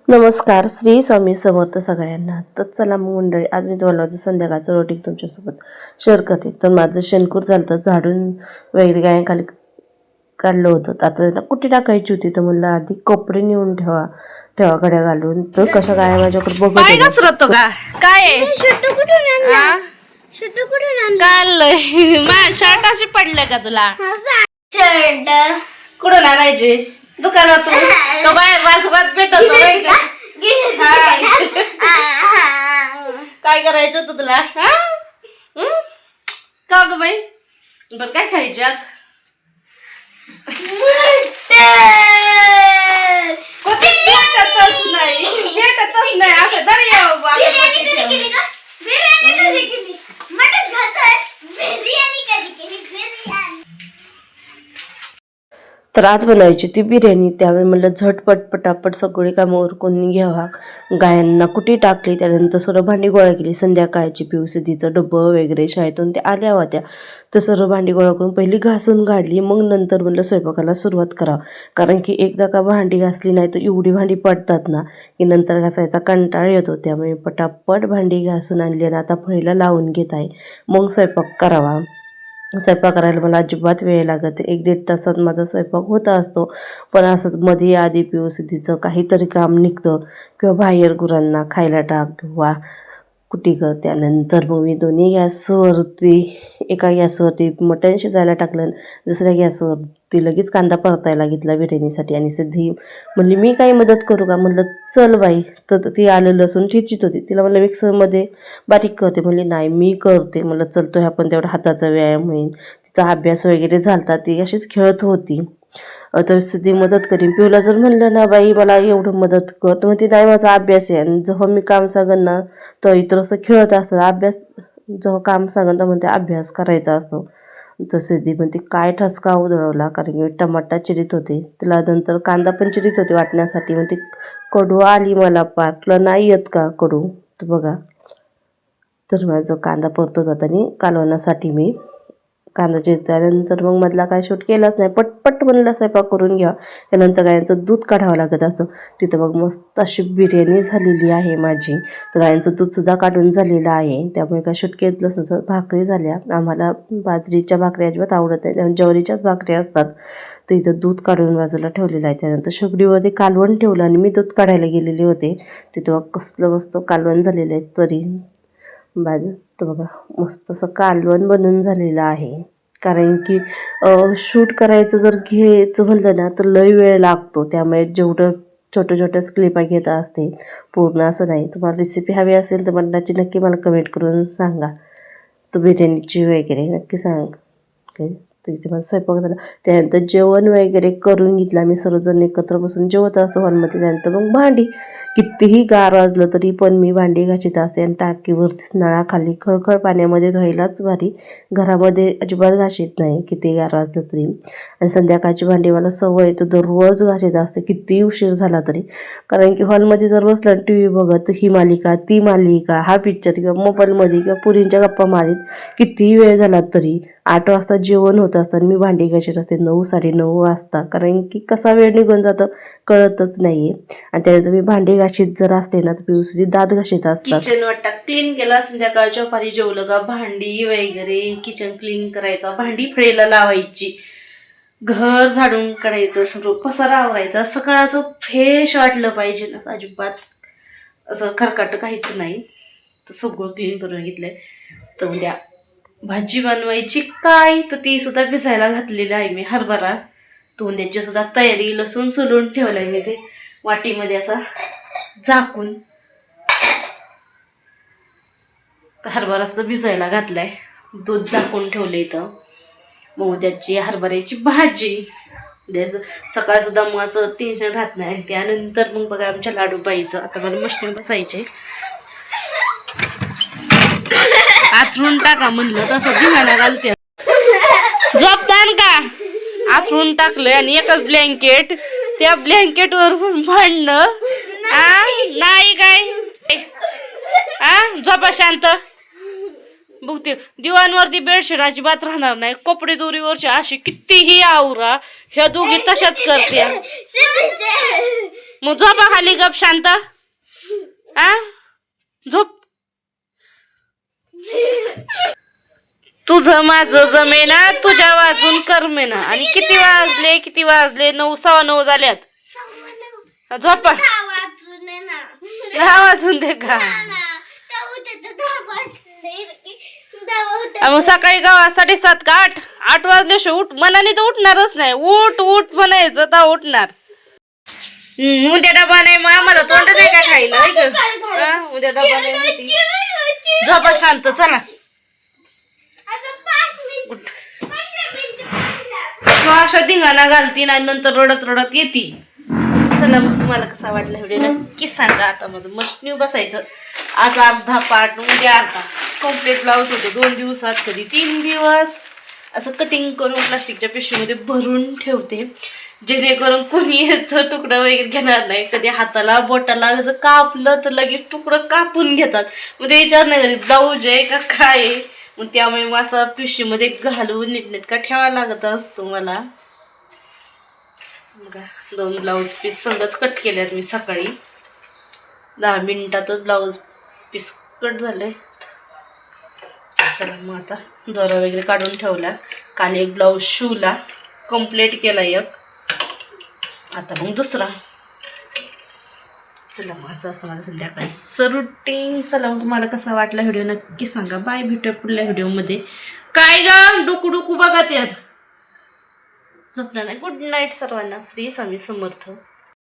नमस्कार, श्री स्वामी समर्थ सगळ्यांना. तर चला मग मंडळी, आज मी तुम्हाला माझं संध्याकाळचं रुटीन तुमच्यासोबत शेअर करते. तर माझं शेणकूर झालं तर झाडून वगैरे गायांखाली काढलं होतं. आता त्याला कुठे टाकायची होती, तर म्हणलं आधी कपडे नेऊन ठेवा घड्या घालून. तर कसं काय माझ्याकडे बघत काय घसरतो का काय काढलंय माझ्या शर्ट अशी पडलंय का तुला शर्ट कुठून आणायचे दुकानातून तो बाहेर वासरात भेटतो काय करायचं होतं तुला का ग बाई बर काय खायचे आज भेटतच नाही असं तर तर आज बनायची ती बिर्याणी. त्यावेळी म्हणलं झटपट पटापट सगळी कामं उरकून घ्यावा. गायांना कुठे टाकली, त्यानंतर सर्व भांडी गोळा केली. संध्याकाळची पिवसिद्धीचं डब्बं वगैरे शाळेतून ते आल्या होत्या, तर सर्व भांडी गोळा करून पहिली घासून काढली. मग नंतर म्हणलं स्वयंपाकाला सुरुवात करावं, कारण की एकदा का भांडी घासली नाही तर एवढी भांडी पडतात ना की नंतर घासायचा कंटाळा येतो. त्यामुळे पटापट भांडी घासून आणली आणि आता फळीला लावून घेत आहे. मग स्वयंपाक करावा. स्वयंपाक करायला मला अजिबात वेळ लागत. 1-1.5 तासात माझा स्वयंपाक होता असतो. पण असंच मध्ये आधी पिवसिद्धीचं काहीतरी काम निघतं किंवा बाहेर गुरांना खायला टाक किंवा कुटी कर. त्यानंतर मग मी दोन्ही गॅसवरती, एका गॅसवरती मटण शिजायला टाकलं, दुसऱ्या गॅसवरती लगेच कांदा परतायला घेतला बिर्याणीसाठी. आणि सिद्धी म्हणली मी काही मदत करू का, म्हणलं चल बाई. तर ती आलं लसूण ठेचीत होती, तिला म्हणलं मिक्सरमध्ये बारीक करते, म्हणली नाही मी करते. म्हणलं चलतो ह्या पण तेवढा हाताचा व्यायाम होईल. तिचा अभ्यास वगैरे झालता, ती अशीच खेळत होती. तर सिद्धी मदत करीन. पिऊला जर म्हणलं ना बाई मला एवढं मदत कर, तर मग ती नाही माझा अभ्यास आहे. आणि जेव्हा मी काम सांगन ना तर इतर असं खेळत असतं. अभ्यास जेव्हा काम सांगन तर म्हणते अभ्यास करायचा असतो. तर सिद्धी म्हणते काय ठसका उधळवला, कारण की टमाटा चिरीत होते, तिला नंतर कांदा पण चिरीत होते वाटण्यासाठी. म्हणते कडू आली मला पार, तुला नाही येत का कडू. तर बघा, तर माझं कांदा परतत होता आणि कालवण्यासाठी मी कांदा चिरल्यानंतर मग मधला काय शूट केलाच नाही. पटपट म्हणलं स्वयंपाक करून घ्या. त्यानंतर गायांचं दूध काढावं लागत असतं. तिथं बघ मस्त अशी बिर्याणी झालेली आहे माझी. तर गायांचं दूधसुद्धा काढून झालेलं आहे, त्यामुळे काय शूट केलंच नसतं. भाकरी झाल्या. आम्हाला बाजरीच्या भाकरी अजिबात आवडत नाही, त्यामुळे ज्वारीच्याच भाकरी असतात. तर इथं दूध काढून बाजूला ठेवलेलं आहे. त्यानंतर शेगडीवरती कालवण ठेवलं आणि मी दूध काढायला गेलेले होते. तिथं कसलं मस्त कालवण झालेलं आहे. तरी तर बघा मस्त असं कालवण बनून झालेलं आहे. कारण की शूट करायचं जर घ्यायचं म्हणलं ना तर लई वेळ लागतो. त्यामुळे जेवढं छोट्या क्लिपा घेत असते, पूर्ण असं नाही. तुम्हाला रेसिपी हवी असेल तर मटणाची नक्की मला कमेंट करून सांगा. तर बिर्याणीची वगैरे नक्की सांग. तर इथे माझा स्वयंपाक झाला. त्यानंतर जेवण वगैरे करून घेतलं. आम्ही सर्वजण एकत्र बसून जेवत असतो हॉलमध्ये. त्यानंतर मग भांडी, कितीही गार वाजलं तरी पण मी भांडी घासीत असते आणि टाकीवरतीच नळाखाली खळखळ पाण्यामध्ये धुवायलाच भारी. घरामध्ये अजिबात घासीत नाही किती गार वाजलं तरी. आणि संध्याकाळची भांडी मला सवय, तर दररोज घासीत असते कितीही उशीर झाला तरी. कारण की हॉलमध्ये जर बसलं टी व्ही बघत, ही मालिका ती मालिका, हा पिक्चर किंवा मोबाईलमध्ये किंवा पुरींच्या गप्पा मारीत कितीही वेळ झाला तरी 8 वाजता जेवण होत असतं मी भांडी घासीत असते 9-9:30 वाजता. कारण की कसा वेळ निघून जातं कळतच नाही आहे. आणि त्यानंतर मी भांडी घासीत जर असते ना तर पिवशी दात घासीत असतात. किचन वाटतं क्लीन केला. संध्याकाळच्या पारी जेवलं का भांडी वगैरे किचन क्लीन करायचा, भांडी फळीला लावायची, घर झाडून काढायचं, सगळं पसारा आवरायचा. सकाळचं फ्रेश वाटलं पाहिजे ना, अजिबात असं खरकाट काहीच नाही. तर सगळं क्लीन करून घेतलंय. तर उद्या भाजी बनवायची काय, तर ती सुद्धा भिजायला घातलेली आहे मी, हरभरा. तो उद्याची सुद्धा तयारी, लसूण सोलून ठेवलाय मी ते वाटीमध्ये असा झाकून. हरभरा सुद्धा भिजायला घातलाय, दूध झाकून ठेवलं इथं. मग उद्याची हरभऱ्याची भाजी. उद्या सकाळ सुद्धा मग असं टेन्शन राहत नाही. त्यानंतर मग बघा आमच्या लाडू बाईचं. आता मला मशीन बसायचे, आथरून टाका म्हणलं तसं धिंगाणा घालते. झोपतान का आथरून टाकलंय आणि एकच ब्लँकेट, त्या ब्लँकेटवर भांडणं. नाही काय झोपा शांत. बघते दिवाणवरती बेडशीट अजिबात राहणार नाही. कपडे दोरीवरचे असे कितीही आवरा, ह्या दोघी तशाच करते. मग झोपा खाली गप शांत. आ झोप. तुझं माझं जमेना, तुझ्या वाजून करमेना. आणि किती वाजले 9 9:15 झाल्यात. झोपा. 10 वाजून दे का. मग सकाळी गावा 7:30 का 8 वाजल्याशिवाय उठ मनाने तर उठणारच नाही. उठ उठ म्हणायचं तर उठणार. उद्या डबा नाही मग आम्हाला तोंड नाही का खायला. उद्या डबा नाही. झोपा शांत. चला अशा धिंगाणा घालतीन आणि नंतर रडत रडत येते. चला मग तुम्हाला कसा वाटला व्हिडिओ नक्की सांगा. आता माझं मशीनीवर बसायचं. आज अर्धा पार्ट उद्या अर्धा. कम्प्लीट ब्लाऊज होतो 2 दिवसात, कधी 3 दिवस. असं कटिंग करून प्लास्टिकच्या पिशवीमध्ये भरून ठेवते, जेणेकरून कोणी याचं तुकडं वगैरे घेणार नाही. कधी हाताला बोटाला जर कापलं तर लगेच तुकडं कापून घेतात. मग ते विचार नाही घरी ब्लाऊज आहे का काय आहे. मग त्यामुळे मग असं पिशवीमध्ये घालून नीटनेटका ठेवावा लागत असतो मला. बघा 2 ब्लाऊज पीस संगच कट केल्यात मी सकाळी. 10 मिनिटातच ब्लाऊज पीस कट झाले. चला मग आता दोरा वगैरे काढून ठेवला. काल एक ब्लाऊज शिवला, कम्प्लीट केला एक. आता मग दुसरा. चला मग असं असं माझं संध्याकाळीचं रुटीन. चला मग तुम्हाला कसा वाटला व्हिडिओ नक्की सांगा. बाय, भेटूया पुढल्या व्हिडिओमध्ये. काय ग डोकू डोकू बघत यात झोपला नाही. गुड नाईट सर्वांना. श्री स्वामी समर्थ.